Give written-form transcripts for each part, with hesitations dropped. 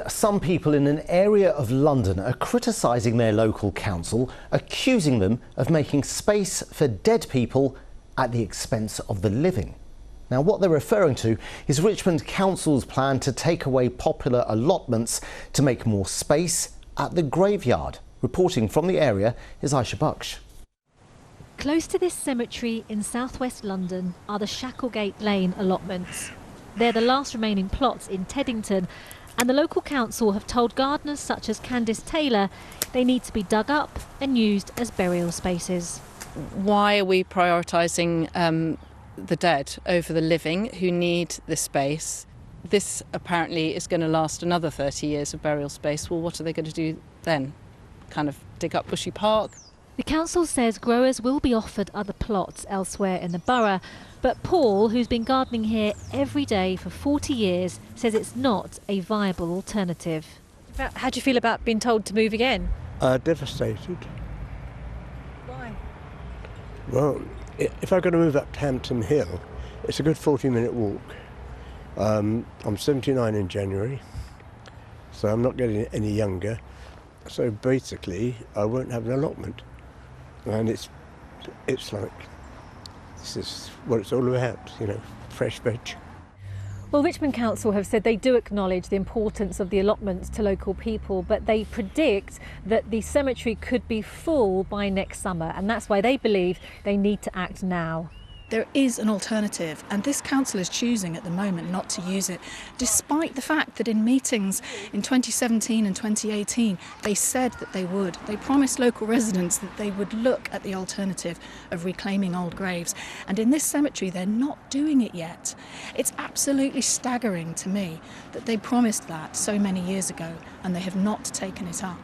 Some people in an area of London are criticising their local council, accusing them of making space for dead people at the expense of the living. Now, what they're referring to is Richmond Council's plan to take away popular allotments to make more space at the graveyard. Reporting from the area is Aisha Baksh. Close to this cemetery in southwest London are the Shacklegate Lane allotments. They're the last remaining plots in Teddington, and the local council have told gardeners such as Candice Taylor they need to be dug up and used as burial spaces. Why are we prioritising the dead over the living who need this space? This apparently is going to last another 30 years of burial space. Well, what are they going to do then? Kind of dig up Bushy Park? The council says growers will be offered other plots elsewhere in the borough, but Paul, who's been gardening here every day for 40 years, says it's not a viable alternative. How do you feel about being told to move again? Devastated. Why? Well, if I'm going to move up to Hampton Hill, it's a good 40-minute walk. I'm 79 in January, so I'm not getting any younger. So basically, I won't have an allotment. And it's like, this is what it's all about, you know, fresh veg. Well, Richmond Council have said they do acknowledge the importance of the allotments to local people, but they predict that the cemetery could be full by next summer, and that's why they believe they need to act now. There is an alternative, and this council is choosing at the moment not to use it, despite the fact that in meetings in 2017 and 2018 they said that they would. They promised local residents that they would look at the alternative of reclaiming old graves, and in this cemetery they're not doing it yet. It's absolutely staggering to me that they promised that so many years ago and they have not taken it up.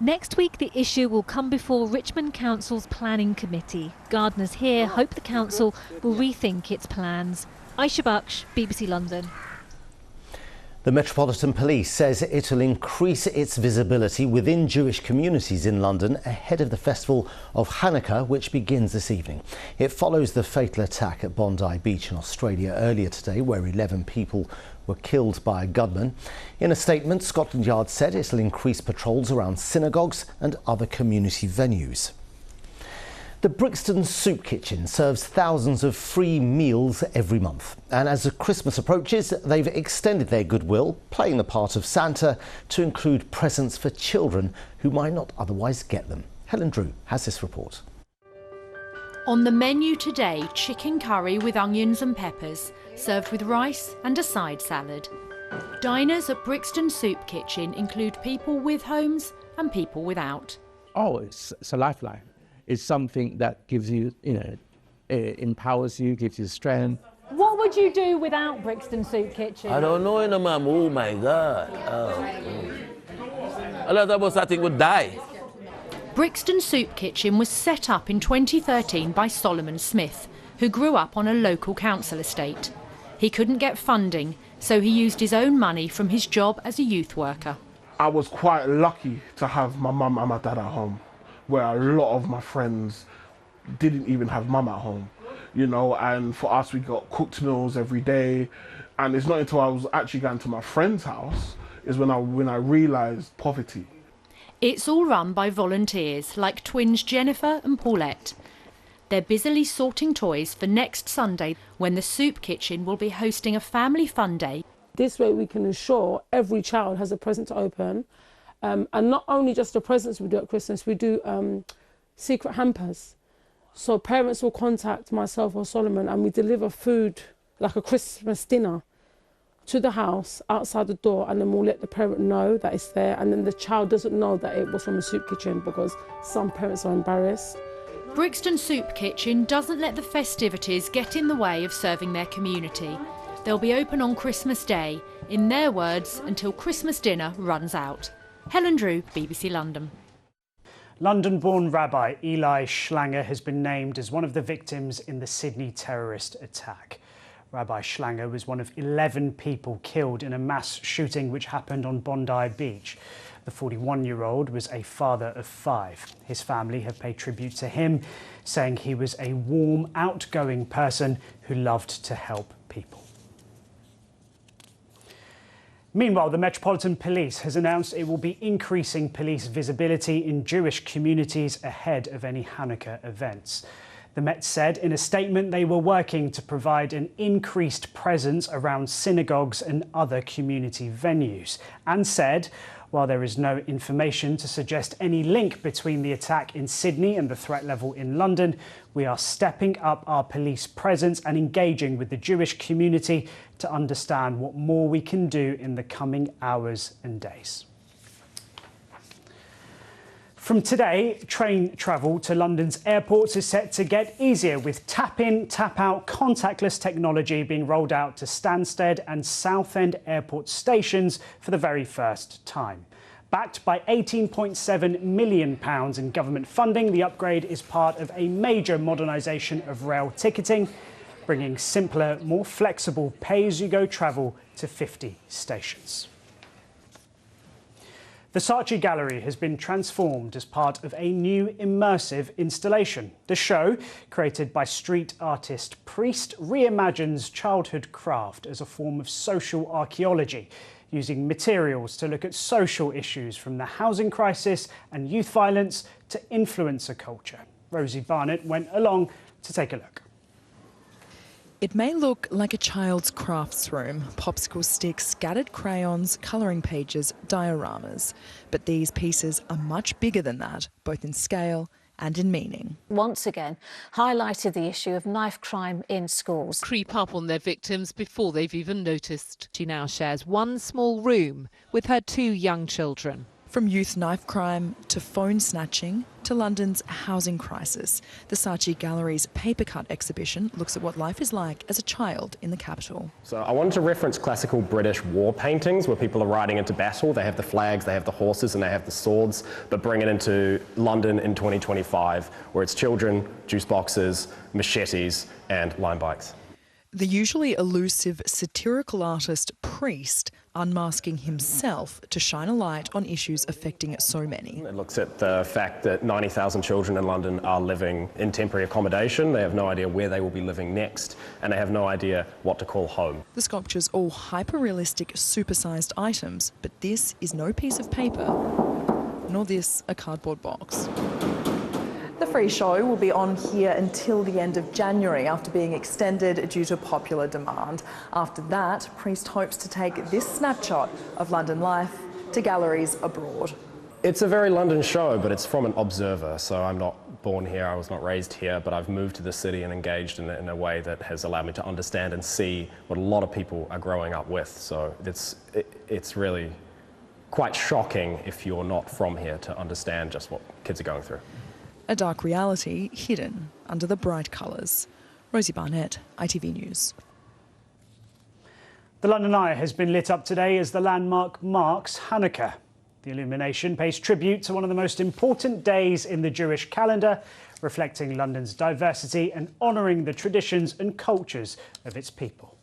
Next week, the issue will come before Richmond Council's planning committee. Gardeners here hope the council will rethink its plans. Aisha Baksh, BBC London. The Metropolitan Police says it will increase its visibility within Jewish communities in London ahead of the festival of Hanukkah, which begins this evening. It follows the fatal attack at Bondi Beach in Australia earlier today, where 11 people were killed by a gunman. In a statement, Scotland Yard said it will increase patrols around synagogues and other community venues. The Brixton Soup Kitchen serves thousands of free meals every month. And as Christmas approaches, they've extended their goodwill, playing the part of Santa, to include presents for children who might not otherwise get them. Helen Drew has this report. On the menu today, chicken curry with onions and peppers, served with rice and a side salad. Diners at Brixton Soup Kitchen include people with homes and people without. Oh, it's a lifeline. It's something that gives you, empowers you, gives you strength. What would you do without Brixton Soup Kitchen? I don't know, Mum. Oh my God. A lot of us, I think, would die. Brixton Soup Kitchen was set up in 2013 by Solomon Smith, who grew up on a local council estate. He couldn't get funding, so he used his own money from his job as a youth worker. I was quite lucky to have my mum and my dad at home, where a lot of my friends didn't even have mum at home, and for us we got cooked meals every day. And it's not until I was actually going to my friend's house is when I realised poverty. It's all run by volunteers like twins Jennifer and Paulette. They're busily sorting toys for next Sunday, when the Soup Kitchen will be hosting a family fun day. This way we can ensure every child has a present to open. And not only just the presents we do at Christmas, we do secret hampers. So parents will contact myself or Solomon and we deliver food, like a Christmas dinner, to the house outside the door, and then we'll let the parent know that it's there, and then the child doesn't know that it was from a soup kitchen because some parents are embarrassed. Brixton Soup Kitchen doesn't let the festivities get in the way of serving their community. They'll be open on Christmas Day, in their words, until Christmas dinner runs out. Helen Drew, BBC London. London-born Rabbi Eli Schlanger has been named as one of the victims in the Sydney terrorist attack. Rabbi Schlanger was one of 11 people killed in a mass shooting which happened on Bondi Beach. The 41-year-old was a father of 5. His family have paid tribute to him, saying he was a warm, outgoing person who loved to help people. Meanwhile, the Metropolitan Police has announced it will be increasing police visibility in Jewish communities ahead of any Hanukkah events. The Met said in a statement they were working to provide an increased presence around synagogues and other community venues, and said, while there is no information to suggest any link between the attack in Sydney and the threat level in London, we are stepping up our police presence and engaging with the Jewish community to understand what more we can do in the coming hours and days. From today, train travel to London's airports is set to get easier, with tap-in, tap-out contactless technology being rolled out to Stansted and Southend airport stations for the very first time. Backed by £18.7 million in government funding, the upgrade is part of a major modernisation of rail ticketing, bringing simpler, more flexible pay-as-you-go travel to 50 stations. The Saatchi Gallery has been transformed as part of a new immersive installation. The show, created by street artist Priest, reimagines childhood craft as a form of social archaeology, using materials to look at social issues from the housing crisis and youth violence to influencer culture. Rosie Barnett went along to take a look. It may look like a child's crafts room, popsicle sticks, scattered crayons, colouring pages, dioramas. But these pieces are much bigger than that, both in scale and in meaning. Once again, highlighted the issue of knife crime in schools. Creep up on their victims before they've even noticed. She now shares one small room with her 2 young children. From youth knife crime to phone snatching to London's housing crisis, the Saatchi Gallery's paper cut exhibition looks at what life is like as a child in the capital. So I wanted to reference classical British war paintings where people are riding into battle. They have the flags, they have the horses and they have the swords, but bring it into London in 2025 where it's children, juice boxes, machetes and line bikes. The usually elusive satirical artist Priest unmasking himself to shine a light on issues affecting so many. It looks at the fact that 90,000 children in London are living in temporary accommodation. They have no idea where they will be living next, and they have no idea what to call home. The sculpture's all hyper-realistic, supersized items, but this is no piece of paper, nor this a cardboard box. The free show will be on here until the end of January after being extended due to popular demand. After that, Priest hopes to take this snapshot of London life to galleries abroad. It's a very London show, but it's from an observer. So I'm not born here, I was not raised here, but I've moved to the city and engaged in a way that has allowed me to understand and see what a lot of people are growing up with. So it's really quite shocking if you're not from here to understand just what kids are going through. A dark reality hidden under the bright colours. Rosie Barnett, ITV News. The London Eye has been lit up today as the landmark marks Hanukkah. The illumination pays tribute to one of the most important days in the Jewish calendar, reflecting London's diversity and honouring the traditions and cultures of its people.